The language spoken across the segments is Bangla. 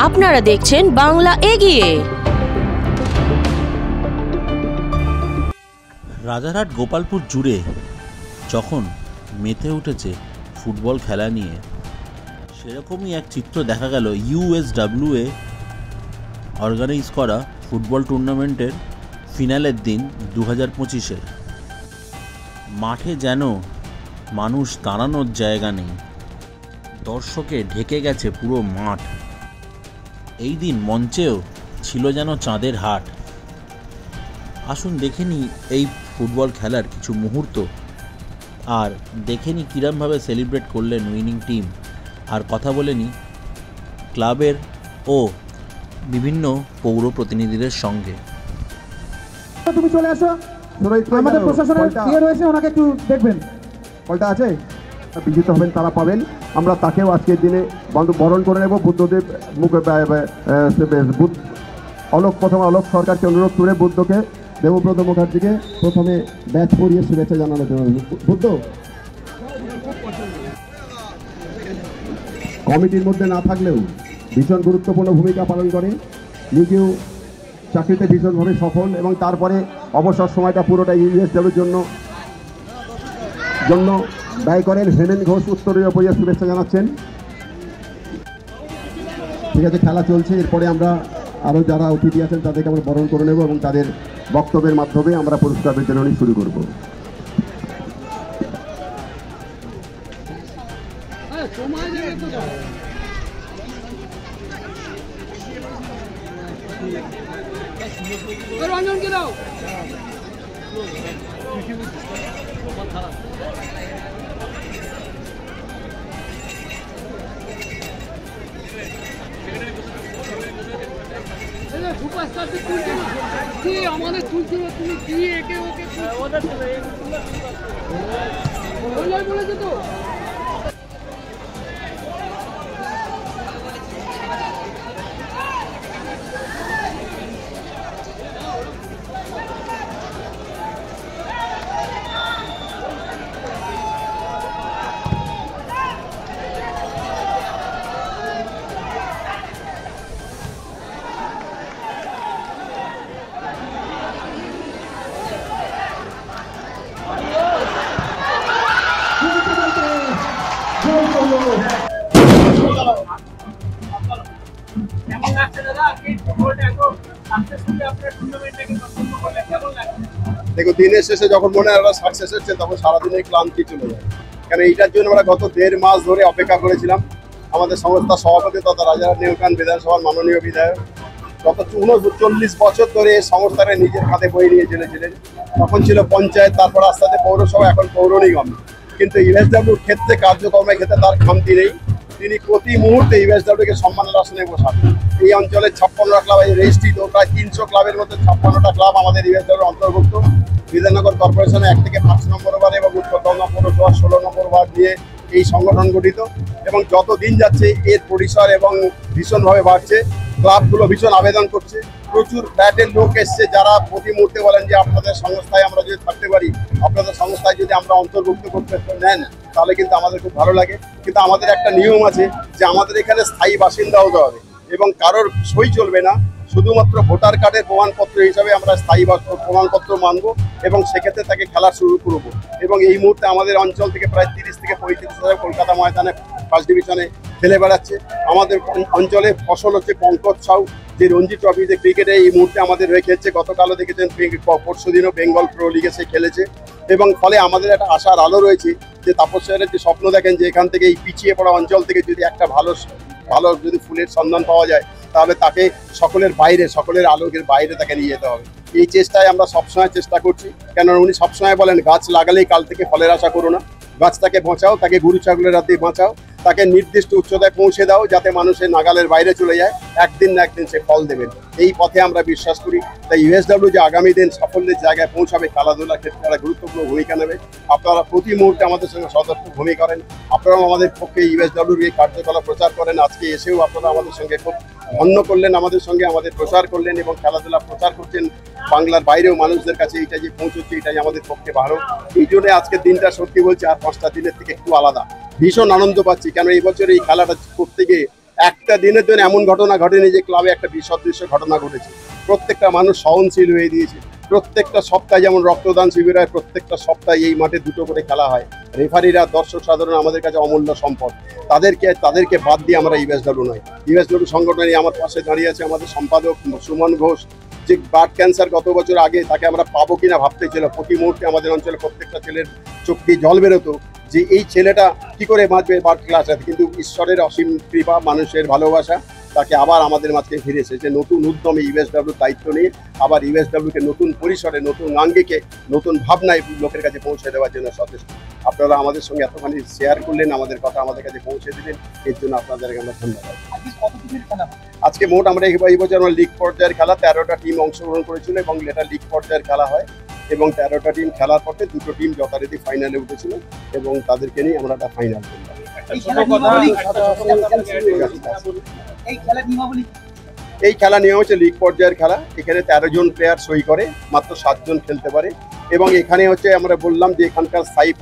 আপনারা দেখছেন বাংলা এগিয়ে। রাজারহাট গোপালপুর জুড়ে যখন মেতে উঠেছে ফুটবল খেলা নিয়ে, সেরকমই এক চিত্র দেখা গেল ইউএসডব্লিউএ অর্গানাইজ করা ফুটবল টুর্নামেন্টের ফিনালের দিন 2025-এর। মাঠে যেন মানুষ দাঁড়ানোর জায়গা নেই, দর্শকে ঢেকে গেছে পুরো মাঠ। এই দিন মঞ্চেও ছিল যেন চাঁদের হাট। আসুন দেখে নিই এই ফুটবল খেলার কিছু মুহূর্ত, আর দেখে নিই কীরমভাবে সেলিব্রেট করলেন উইনিং টিম, আর কথা বলে নিই ক্লাবের ও বিভিন্ন পৌর প্রতিনিধিদের সঙ্গে। তুমি চলে আসো, আমাদের প্রশাসনের ইয়ে রয়েছে, ওনাকে একটু দেখবেন। ফলটা আছে, বিজিত হবেন তারা পাবেন। আমরা তাকেও আজকের দিনে বরণ করে নেব। বুদ্ধদেব প্রথমে অলোক সরকারকে অনুরোধ করে বুদ্ধকে, দেবব্রত মুখার্জিকে প্রথমে ব্যাচ পরিয়ে শুভেচ্ছা জানানো জন্য। বুদ্ধ কমিটির মধ্যে না থাকলেও ভীষণ গুরুত্বপূর্ণ ভূমিকা পালন করে, নিজেও চাকরিতে ভীষণভাবে সফল, এবং তারপরে অবসর সময়টা পুরোটা ইউএসডব্লিউর জন্য ব্যয় করেন। হেমেন ঘোষ উত্তরীয় পরিয়ে শুভেচ্ছা জানাচ্ছেন। ঠিক আছে, খেলা চলছে। এরপরে আমরা আরও যারা অতিথি আছেন তাদেরকে আমরা বরণ করে নেব এবং তাদের বক্তব্যের মাধ্যমে আমরা পুরস্কার বিতরণী শুরু করব। আমাদের তুলছিল, তুমি কি একে ওকে বলেছে তো। দেখো, দিনের শেষে যখন মনে হয় সাকসেস হচ্ছে, তখন সারাদিনের ক্লান্তি চলে যায়। কারণ এইটার জন্য আমরা গত 1.5 মাস ধরে অপেক্ষা করেছিলাম। আমাদের সংস্থার সভাপতি তথা রাজারহাট নিউটাউন বিধানসভার মাননীয় বিধায়ক গত 39 বছর ধরে এই সংস্থাটা নিজের হাতে বয়ে নিয়ে চলেছিলেন। তখন ছিল পঞ্চায়েত, তারপর আস্তে আস্তে পৌরসভা, এখন পৌর নিগম। কিন্তু ইউএসডব্লিউর ক্ষেত্রে, কার্যক্রমের ক্ষেত্রে তার খামতি নেই। তিনি প্রতি মুহূর্তে ইউএসডব্লিউকে সম্মানের আসনে বসান। এই অঞ্চলের 56টা ক্লাব রেজিস্ট্রিত, প্রায় 300 ক্লাবের মধ্যে 56টা ক্লাব আমাদের ইউএসডব্লিউর অন্তর্ভুক্ত। বিধাননগর কর্পোরেশনে 1 থেকে 5 নম্বর ওয়ার্ড এবং উত্তরবঙ্গ পৌরসভা 16 নম্বর ওয়ার্ড নিয়ে এই সংগঠন গঠিত, এবং যত দিন যাচ্ছে এর পরিসর এবং ভীষণভাবে বাড়ছে। ক্লাবগুলো ভীষণ আবেদন করছে, প্রচুর ফ্ল্যাটের লোক এসছে যারা প্রতি মুহূর্তে বলেন যে আপনাদের সংস্থায় আমরা যদি থাকতে পারি, আপনাদের সংস্থায় যদি আমরা অন্তর্ভুক্ত করতে নেন তাহলে কিন্তু আমাদের খুব ভালো লাগে। কিন্তু আমাদের একটা নিয়ম আছে যে আমাদের এখানে স্থায়ী বাসিন্দা হতে হবে এবং কারোর সই চলবে না। শুধুমাত্র ভোটার কার্ডের প্রমাণপত্র হিসাবে আমরা স্থায়ী প্রমাণপত্র মানব এবং সেক্ষেত্রে তাকে খেলা শুরু করব। এবং এই মুহূর্তে আমাদের অঞ্চল থেকে প্রায় 30 থেকে 35,000 কলকাতা ময়দানে ফার্স্ট ডিভিশনে খেলে বেড়াচ্ছে। আমাদের অঞ্চলে ফসল হচ্ছে পঙ্কজ সাউ, যে রঞ্জি ট্রফিতে ক্রিকেটে এই মুহূর্তে আমাদের হয়ে খেলছে। গতকালও দেখেছেন, পরশু দিনও বেঙ্গল প্রো লিগে সে খেলেছে। এবং ফলে আমাদের একটা আশার আলো রয়েছে যে তাপস স্যারের যে স্বপ্ন দেখেন যে এখান থেকে এই পিছিয়ে পড়া অঞ্চল থেকে যদি একটা ভালো যদি ফুলের সন্ধান পাওয়া যায়, তাহলে তাকে সকলের আলোকের বাইরে তাকে নিয়ে যেতে হবে। এই চেষ্টায় আমরা সবসময় চেষ্টা করছি, কেননা উনি সবসময় বলেন গাছ লাগালেই কাল থেকে ফলের আশা করো না, গাছটাকে বাঁচাও, তাকে গরু ছাগলের হাতে বাঁচাও, তাকে নির্দিষ্ট উচ্চতায় পৌঁছে দাও যাতে মানুষের নাগালের বাইরে চলে যায়, একদিন না একদিন সে ফল দেবেন। এই পথে আমরা বিশ্বাস করি। তাই ইউএসডব্লিউ যে আগামী দিন সাফল্যের জায়গায় পৌঁছাবে, খেলাধুলার ক্ষেত্রে একটা গুরুত্বপূর্ণ ভূমিকা নেবে। আপনারা প্রতি মুহূর্তে আমাদের সঙ্গে সদর্থ ভূমিকা করেন, আপনারাও আমাদের পক্ষে ইউএসডব্লিউর এই কার্যকলাপ প্রচার করেন। আজকে এসেও আপনারা আমাদের সঙ্গে খুব ধন্য করলেন, আমাদের সঙ্গে আমাদের প্রচার করলেন এবং খেলাধুলা প্রচার করছেন। বাংলার বাইরেও মানুষদের কাছে এইটা যে পৌঁছচ্ছে, এটাই আমাদের পক্ষে ভালো। এই জন্য আজকের দিনটা সত্যি বলছি আর 5টা দিনের থেকে একটু আলাদা। ভীষণ আনন্দ পাচ্ছি, কেন এই বছর এই খেলাটা করতে গিয়ে একটা দিনের জন্য এমন ঘটনা ঘটেনি যে ক্লাবে একটা বিসদৃশ্য ঘটনা ঘটেছে। প্রত্যেকটা মানুষ সহনশীল হয়ে দিয়েছে। প্রত্যেকটা সপ্তাহে যেমন রক্তদান শিবির হয়, প্রত্যেকটা সপ্তাহে এই মাঠে 2টো করে খেলা হয়। রেফারিরা, দর্শক সাধারণ আমাদের কাছে অমূল্য সম্পদ। তাদেরকে বাদ দিয়ে আমরা ইউএসডব্লিউ নয়। ইউএসডব্লিউ সংগঠনে আমার পাশে দাঁড়িয়ে আছে আমাদের সম্পাদক সুমন ঘোষ, যে ব্লাড ক্যান্সার গত বছর আগে তাকে আমরা পাবো কিনা ভাবতে ছিল। প্রতি মুহূর্তে আমাদের অঞ্চলে প্রত্যেকটা ছেলের চোখ দিয়ে জল বেরোতো যে এই ছেলেটা কি করে বাঁচবে ব্লাড ক্যান্সার। কিন্তু ঈশ্বরের অসীম কৃপা, মানুষের ভালোবাসা তাকে আবার আমাদের মাঝে ফিরে এসেছে। নতুন উদ্যমে ইউএসডব্লিউ দায়িত্ব নিয়ে আবার ইউএসডব্লিউকে নতুন পরিসরে, নতুন আঙ্গিকে, নতুন ভাবনায় লোকের কাছে পৌঁছে দেওয়ার জন্য সচেষ্ট। আপনারা আমাদের সঙ্গে এতখানি শেয়ার করলেন, আমাদের কথা আমাদের কাছে পৌঁছে দিলেন, এর জন্য আপনাদেরকে আমরা ধন্যবাদ। আজকে মোট আমরা এই বছর আমরা লিগ পর্যায়ের খেলা 13টা টিম অংশগ্রহণ করেছিল এবং এটা লিগ পর্যায়ের খেলা হয় এবং 13টা টিম খেলার পরে 2টো টিম যথারীতি ফাইনালে উঠেছিল এবং তাদেরকে নিয়ে আমরা একটা ফাইনাল করলাম। এই খেলা নিয়ম হচ্ছে লিগ পর্যায়ের খেলা। এখানে 13 জন প্লেয়ার সই করে, মাত্র 7 জন খেলতে পারে এবং এখানে হচ্ছে আমরা বললাম যে এখানকার স্থায়ী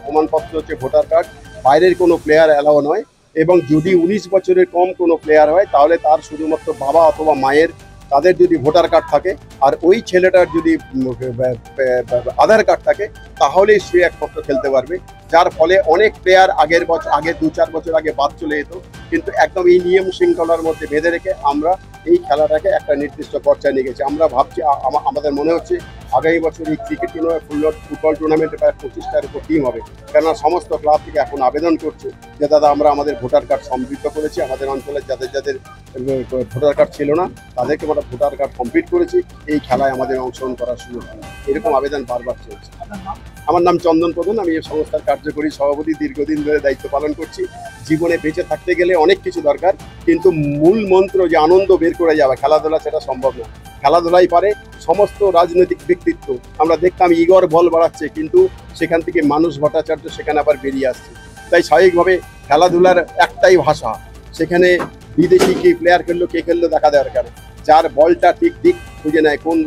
প্রমাণপত্র হচ্ছে ভোটার কার্ড, বাইরের কোনো প্লেয়ার অ্যালাও নয় এবং যদি 19 বছরের কম কোনো প্লেয়ার হয় তাহলে তার শুধুমাত্র বাবা অথবা মায়ের তাদের যদি ভোটার কার্ড থাকে আর ওই ছেলেটার যদি আধার কার্ড থাকে তাহলেই সে একমাত্র খেলতে পারবে। যার ফলে অনেক প্লেয়ার আগে 2-4 বছর আগে বাদ চলে যেত, কিন্তু একদম এই নিয়ম শৃঙ্খলার মধ্যে বেঁধে রেখে আমরা এই খেলাটাকে একটা নির্দিষ্ট পর্যায়ে নিয়ে গেছি। আমরা ভাবছি, আমাদের মনে হচ্ছে আগামী বছর এই ক্রিকেট ফুটবল টুর্নামেন্টে প্রায় 25টার উপর টিম হবে, কেননা সমস্ত ক্লাব থেকে এখন আবেদন করছে যে দাদা আমরা আমাদের ভোটার কার্ড সমৃদ্ধ করেছি, আমাদের অঞ্চলে যাদের ভোটার কার্ড ছিল না তাদেরকে আমরা ভোটার কার্ড কমপ্লিট করেছি, এই খেলায় আমাদের অংশগ্রহণ করার সুযোগ হয়। এরকম আবেদন বারবার চলছে। আমার নাম চন্দন প্রধান, আমি এই সংস্থার কার্যকরী সভাপতি, দীর্ঘদিন ধরে দায়িত্ব পালন করছি। জীবনে বেঁচে থাকতে গেলে অনেক কিছু দরকার, কিন্তু মূল মন্ত্র যে আনন্দ বের করে যাবে খেলাধুলা, সেটা সম্ভব না। খেলাধুলাই পারে সমস্ত রাজনৈতিক ব্যক্তিত্ব। আমরা দেখতাম ইগর বল বাড়াচ্ছে, কিন্তু সেখান থেকে মানুষ ভট্টাচার্য সেখানে আবার বেরিয়ে আসছে। তাই স্বাভাবিকভাবে খেলাধুলার একটাই ভাষা, সেখানে বিদেশি কে প্লেয়ার খেললো কে খেললো দেখা দেওয়ার কারণ যার বলটা ঠিক দিক খুঁজে নেয়, কোন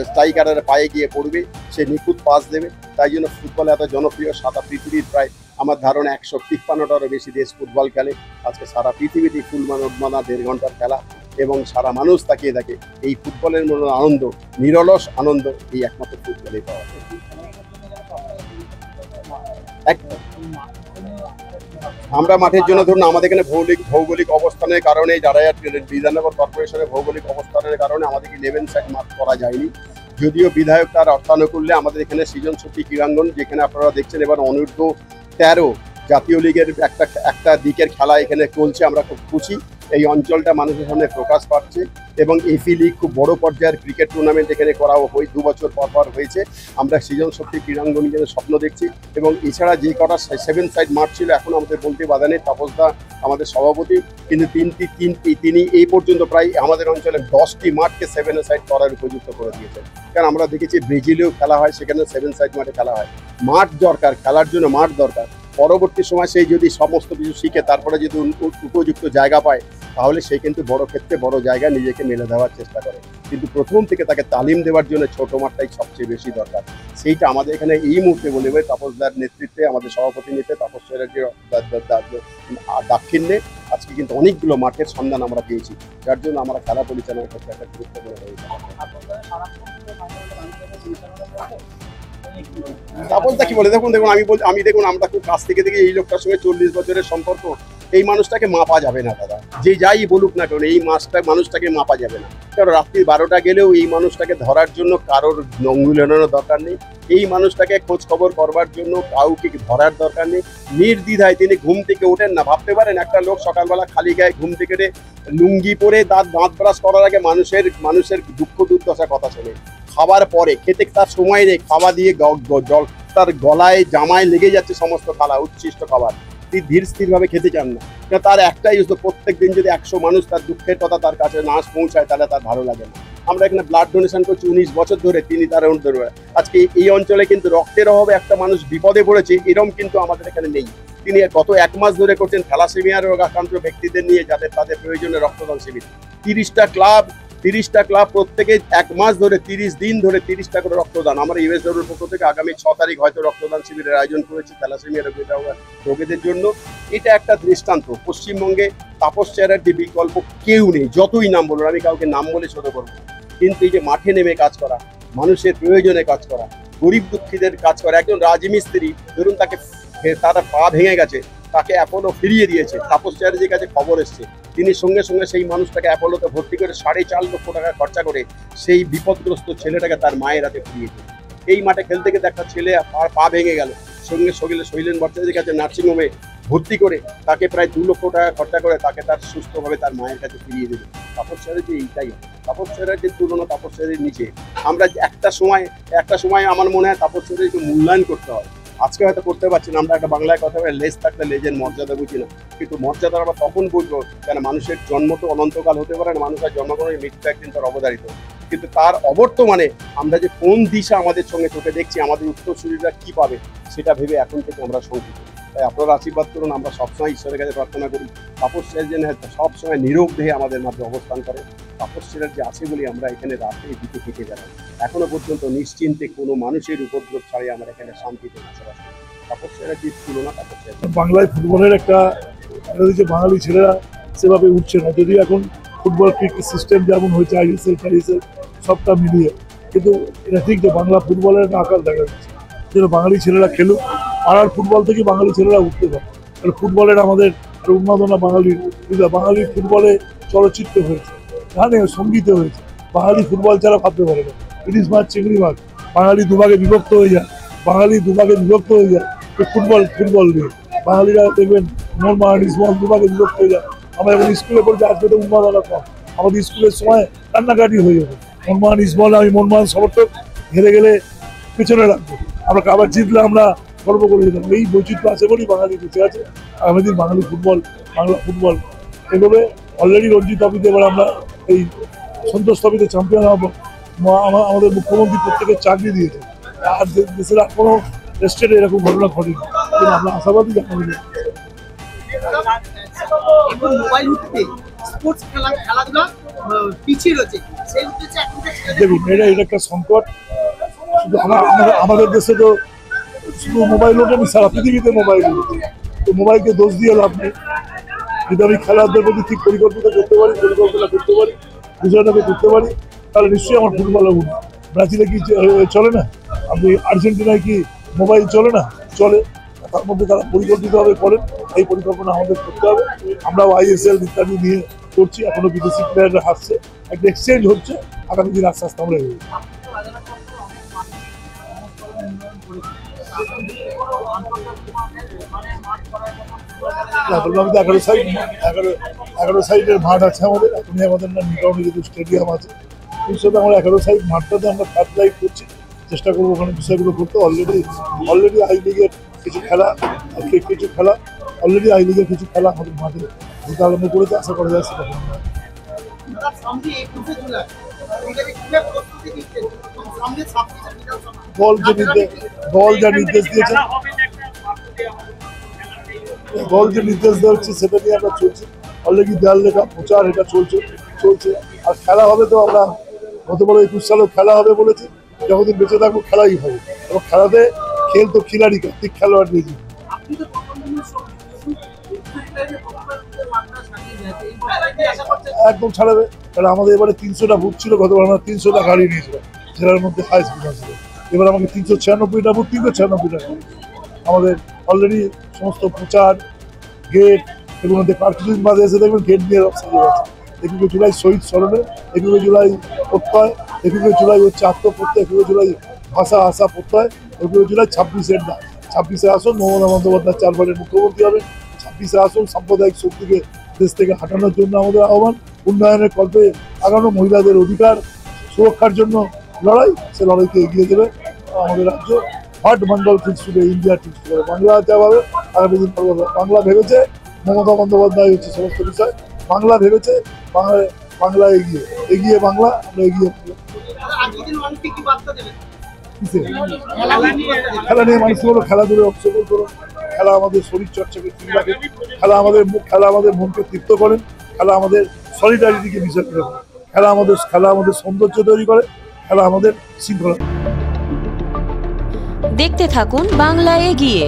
স্ট্রাইকারের পায়ে গিয়ে পড়বে সে নিখুঁত পাস দেবে। তাই জন্য ফুটবল এত জনপ্রিয়। সারা পৃথিবীর প্রায় আমার ধারণা 153টারও বেশি দেশ ফুটবল খেলে। আজকে সারা পৃথিবীতে উন্মাদনা 1.5 ঘন্টার খেলা এবং সারা মানুষ তাকিয়ে থাকে। এই ফুটবলের মতো আনন্দ, নিরলস আনন্দ এই একমাত্র ফুটবলেই পাওয়া যায়। আমরা মাঠের জন্য ধরুন আমাদের এখানে ভৌগোলিক অবস্থানের কারণে, যারা বিধাননগর কর্পোরেশনের ভৌগোলিক অবস্থানের কারণে আমাদের 11 সাইড মাঠ করা যায়নি। যদিও বিধায়ক তার অর্থানুকূল্যে আমাদের এখানে সৃজন শক্তি ক্রীড়াঙ্গন, যেখানে আপনারা দেখছেন এবার অনূর্ধ্ব 13 জাতীয় লিগের একটা দিকের খেলা এখানে চলছে। আমরা খুব খুশি, এই অঞ্চলটা মানুষের সামনে প্রকাশ পাচ্ছে এবং এফি লিগ খুব বড় পর্যায়ের ক্রিকেট টুর্নামেন্ট এখানে করা 2 বছর পর হয়েছে। আমরা সৃজন শক্তি ক্রীড়াঙ্গন নিয়ে স্বপ্ন দেখছি এবং এছাড়া যে কটা 7 সাইড মাঠ ছিল এখন আমাদের বলতে বাধা নেই। তাপসদা আমাদের সভাপতি, কিন্তু তিনি এই পর্যন্ত প্রায় আমাদের অঞ্চলে 10টি মাঠকে 7 সাইড করার উপযুক্ত করে দিয়েছেন। কারণ আমরা দেখেছি ব্রাজিলেও খেলা হয়, সেখানে 7 সাইড মাঠে খেলা হয়। মাঠ দরকার, খেলার জন্য মাঠ দরকার। পরবর্তী সময় সেই যদি সমস্ত কিছু শিখে তারপরে যদি উপযুক্ত জায়গা পায় তাহলে সে কিন্তু বড় ক্ষেত্রে বড় জায়গায় নিজেকে মেলে দেওয়ার চেষ্টা করে, কিন্তু প্রথম থেকে তাকে তালিম দেওয়ার জন্য ছোট মাঠটাই সবচেয়ে বেশি দরকার। সেইটা আমাদের এখানে এই মুহূর্তে বলে তাপসদার নেতৃত্বে, আমাদের সভাপতি নেতৃত্বে, তাপসের দাক্ষিণ্যে আজকে কিন্তু অনেকগুলো মাঠের সন্ধান আমরা পেয়েছি, যার জন্য আমরা খেলা পরিচালনার ক্ষেত্রে একটা গুরুত্বপূর্ণ হয়ে যাবে। তাপসদা কি বলে দেখুন আমি দেখুন আমরা খুব কাছ থেকে দেখি এই লোকটার সঙ্গে 40 বছরের সম্পর্ক। এই মানুষটাকে মাপা যাবে না দাদা, যে যাই বলুক না কেন এই মানুষটাকে মাপা যাবে না। কারণ রাত্রি 12টা গেলেও এই মানুষটাকে ধরার জন্য কারোর আঙুল এড়ানোর দরকার নেই, এই মানুষটাকে খোঁজ খবর করবার জন্য কাউকে ধরার দরকার নেই। নির্দ্বিধায় তিনি ঘুম থেকে ওঠেন না। ভাবতে পারেন একটা লোক সকালবেলা খালি গায়ে ঘুম থেকে লুঙ্গি পরে দাঁত ব্রাশ করার আগে মানুষের দুঃখ দুর্দশার কথা শোনে। খাবার পরে খেতে তার সময় নেই, খাওয়া দিয়ে জল তার গলায় জামায় লেগে যাচ্ছে সমস্ত খালা উচ্ছিষ্ট খাবার। তিনি ধীর স্থিরভাবে খেতে চান না, তার একটাই প্রত্যেক দিন যদি 100 মানুষ তার দুঃখের কথা তার কাছে না পৌঁছায় তাহলে তার ভালো লাগে না। আমরা এখানে ব্লাড ডোনেশন করছি 19 বছর ধরে, তিনি তার আজকে এই অঞ্চলে কিন্তু রক্তের অভাবে একটা মানুষ বিপদে পড়েছে এরকম কিন্তু আমাদের এখানে নেই। তিনি গত 1 মাস ধরে করছেন থ্যালাসেমিয়া রোগ আক্রান্ত ব্যক্তিদের নিয়ে, তাদের প্রয়োজনে রক্তদান শিবির। 30টা ক্লাব প্রত্যেকে 1 মাস ধরে 30 দিন ধরে 30টা করে রক্তদান। আমরা ইউএসডব্লিউর পক্ষ থেকে আগামী 6 তারিখ হয়তো রক্তদান শিবিরের আয়োজন করেছি থ্যালাসেমিয়া রোগীদের জন্য। এটা একটা দৃষ্টান্ত। পশ্চিমবঙ্গে তাপস চ্যাটার্জি বিকল্প কেউ নেই, যতই নাম বলুন, আমি কাউকে নাম বলে ছোট করবো না। কিন্তু এই যে মাঠে নেমে কাজ করা, মানুষের প্রয়োজনে কাজ করা, গরিব দুঃখীদের কাজ করা, একজন রাজমিস্ত্রি ধরুন তারা পা ভেঙে গেছে, তাকে অ্যাপোলো ফিরিয়ে দিয়েছে, তাপস চ্যাটার্জির কাছে খবর এসছে, তিনি সঙ্গে সঙ্গে সেই মানুষটাকে অ্যাপোলোতে ভর্তি করে 4.5 লক্ষ টাকা খরচা করে সেই বিপদগ্রস্ত ছেলেটাকে তার মায়ের হাতে ফিরিয়ে দিল। এই মাঠে খেলতে গেলে একটা ছেলে পা ভেঙে গেল, সঙ্গে শৈলেন ভট্টাচার্যের কাছে নার্সিংহোমে ভর্তি করে তাকে প্রায় 2 লক্ষ টাকা খরচা করে তাকে তার সুস্থভাবে তার মায়ের কাছে ফিরিয়ে দিল। তাপস চ্যাটার্জি এইটাই, তাপস চ্যাটার্জির তুলনা তাপস চ্যাটার্জির নিচে। আমরা একটা সময় আমার মনে হয় তাপস চ্যাটার্জিকে মূল্যায়ন করতে হয়, আজকে হয়তো করতে পারছি না। আমরা একটা বাংলায় কথা বলে লেজ থাকলে লেজের মর্যাদা বুঝি না, কিন্তু মর্যাদা আমরা তখন বুঝবো কেন মানুষের জন্ম তো অনন্তকাল হতে পারে না, মানুষের জন্মগ্রহণের মৃত্যু একদিন তার অবধারিত, কিন্তু তার অবর্তমানে আমরা যে কোন দিশা আমাদের সঙ্গে চোখে দেখছি, আমাদের উত্তরসূরিরা কি পাবে সেটা ভেবে এখন থেকে আমরা শঙ্কিত। তাই আপনারা আশীর্বাদ করুন, আমরা সবসময় ঈশ্বরের কাছে প্রার্থনা করি তাপস চ্যাটার্জি সবসময় নীরব দেহে আমাদের মাঝে অবস্থান করে। তাপস চ্যাটার্জি আছে বলে আমরা এখানে রাতে দিকে থেকে বেড়াই, এখনো পর্যন্ত নিশ্চিন্তে কোনো মানুষের উপদ্রব ছাড়াই আমরা এখানে শান্তিতে বসবাস করি। তাপস চ্যাটার্জির তুলনা তাপস চ্যাটার্জি। বাংলায় ফুটবলের একটা যে বাঙালি ছেলেরা সেভাবে উঠছে না, যদিও এখন ফুটবল ক্রিকেট সিস্টেম যেমন হয়েছে, আইএসএল সবটা মিলিয়ে, কিন্তু এটা ঠিক যে বাংলা ফুটবলের একটা আকার দেখা যাচ্ছে, যেন বাঙালি ছেলেরা খেলুক, পাড়ার ফুটবল থেকে বাঙালি ছেলেরা উঠতে পারে। কারণ ফুটবলের আমাদের উন্মাদনা বাঙালির ফুটবলে চলচ্চিত্র হয়েছে, গানে সঙ্গীতে হয়েছে, বাঙালি ফুটবল ছাড়া ভাবতে পারে না। ইলিশ মাছ চিংড়ি মাছ বাঙালি দুভাগে বিভক্ত হয়ে যায়, ফুটবল নিয়ে বাঙালিরা দেখবেন মোহনবাগান ইস্টবেঙ্গল দুভাগে বিভক্ত হয়ে যায়। আমরা এখন স্কুলে পড়ছি, আজকে তো উন্মাদনা কম, আমাদের স্কুলের সময় কান্নাকাটি হয়ে যাবে। মোহনবাগান ইস্টবেঙ্গল, আমি মোহনবাগান সমর্থক, হেরে গেলে পেছনে রাখবো, আমরা আবার জিতলে আমরা গর্ব করে যেতাম। এই বৈচিত্র্য আছে বলেই বাঙালি বেঁচে আছে। আগামী দিন বাঙালি ফুটবল, বাংলা ফুটবল এভাবে অলরেডি রঞ্জি ট্রফিতে এবার আমরা এই সন্তোষ ট্রফিতে চ্যাম্পিয়ন হবো। আমাদের মুখ্যমন্ত্রী প্রত্যেকের চাকরি দিয়েছে, আর দেশের আর কোনো স্টেটে এরকম ঘটনা ঘটেনি, কিন্তু আমরা আশাবাদী যে আগামী দিন দেখুন এটা একটা সংকট। শুধু আমাদের দেশে তো শুধু মোবাইল ওঠেনি, সারা পৃথিবীতে মোবাইল উঠেছে, তো মোবাইলকে দোষ দিয়ে লাভ নেই। যদি আমি খেলাধুলার প্রতি ঠিক পরিকল্পনা করতে পারি, বিষয়টাকে করতে পারি, তাহলে নিশ্চয়ই আমার ফুটবল উঠবে। ব্রাজিলে কি চলে না, আপনি আর্জেন্টিনায় কি মোবাইল চলে না? চলে। তার মধ্যে তারা পরিকল্পিতভাবে করেন, এই পরিকল্পনা আমাদের করতে হবে। আমরাও আইএসএল ইত্যাদি নিয়ে করছি, এখনো বিদেশি প্লেয়াররা আসছে, একটা এক্সচেঞ্জ হচ্ছে, আগামী দিন আস্তে আস্তে আমরা এগোবো। বললাম তো 11 সাইডের মাঠ আছে আমাদের, এখনই আমাদের না নিকাউনি যেহেতু স্টেডিয়াম আছে, এই সাথে আমরা 11 সাইড মাঠটাতে আমরা কাজ করছি, চেষ্টা করবো ওখানে বিষয়গুলো করতে। অলরেডি আই লিগের কিছু খেলা আমাদের মাঠে যেটা আরম্ভ করেছে, আশা করা যায় সেটা দল যে নির্দেশ দেওয়া হচ্ছে সেটা নিয়ে আমরা চলছি। অলরেডি দেয়াল লেখা প্রচার এটা চলছে। আর খেলা হবে তো আমরা গতবার 21 সালেও খেলা হবে বলেছি, যতদিন বেঁচে থাকবো খেলাই হবে, এবং খেলাতে খেল তো খিলাড়ি কার্তিক খেলোয়াড় নিয়েছি। একদম ছাড়াবে, কারণ আমাদের এবারে 300টা বুথ ছিল, গতবার আমরা 300টা গাড়ি নিয়েছিলাম, জেলার মধ্যে হাইস্ট বুথ ছিল। এবার আমাকে 396টা বুথ, 396টা আমাদের অলরেডি সমস্ত প্রচার গেট, এগুলোর মধ্যে কিছুদিন বাদে এসে দেখবেন গেট দিয়ে সাজিয়ে গেছে। 21 জুলাই শহীদ স্মরণে, 21 জুলাই প্রত্যয়, 21 জুলাই হচ্ছে আত্মপ্রত্যয়, 21 জুলাই ভাষা আশা প্রত্যয়, 21 জুলাই 26-এর ডাক। 26-এ আসুন, মমতা বন্দ্যোপাধ্যায় 4বারের মুখ্যমন্ত্রী হবেন। 26-এ আসুন, সাম্প্রদায়িক শক্তিকে দেশ থেকে হাঁটানোর জন্য আমাদের আহ্বান, উন্নয়নের কল্পে আগানো, মহিলাদের অধিকার সুরক্ষার জন্য লড়াই, সে লড়াইকে এগিয়ে দেবে আমাদের রাজ্য। What Bengal things today, India things today, Bangla যাবে আগামী দিন। বাংলা ভেবেছে, মমতা বন্দ্যোপাধ্যায় হচ্ছে সমস্ত বিষয়, বাংলা ভেবেছে, বাংলা এগিয়ে বাংলা, আমরা এগিয়ে খেলা নিয়ে মানুষকে বলো খেলাধুলায় অংশগ্রহণ করুন, খেলা আমাদের শরীর চর্চাকে ঠিক রাখে, খেলা আমাদের মনকে তৃপ্ত করেন, খেলা আমাদের সলিডারিটিকে বিষয় করে, খেলা আমাদের সৌন্দর্য তৈরি করে, খেলা আমাদের শৃঙ্খলা। দেখতে থাকুন বাংলা এগিয়ে।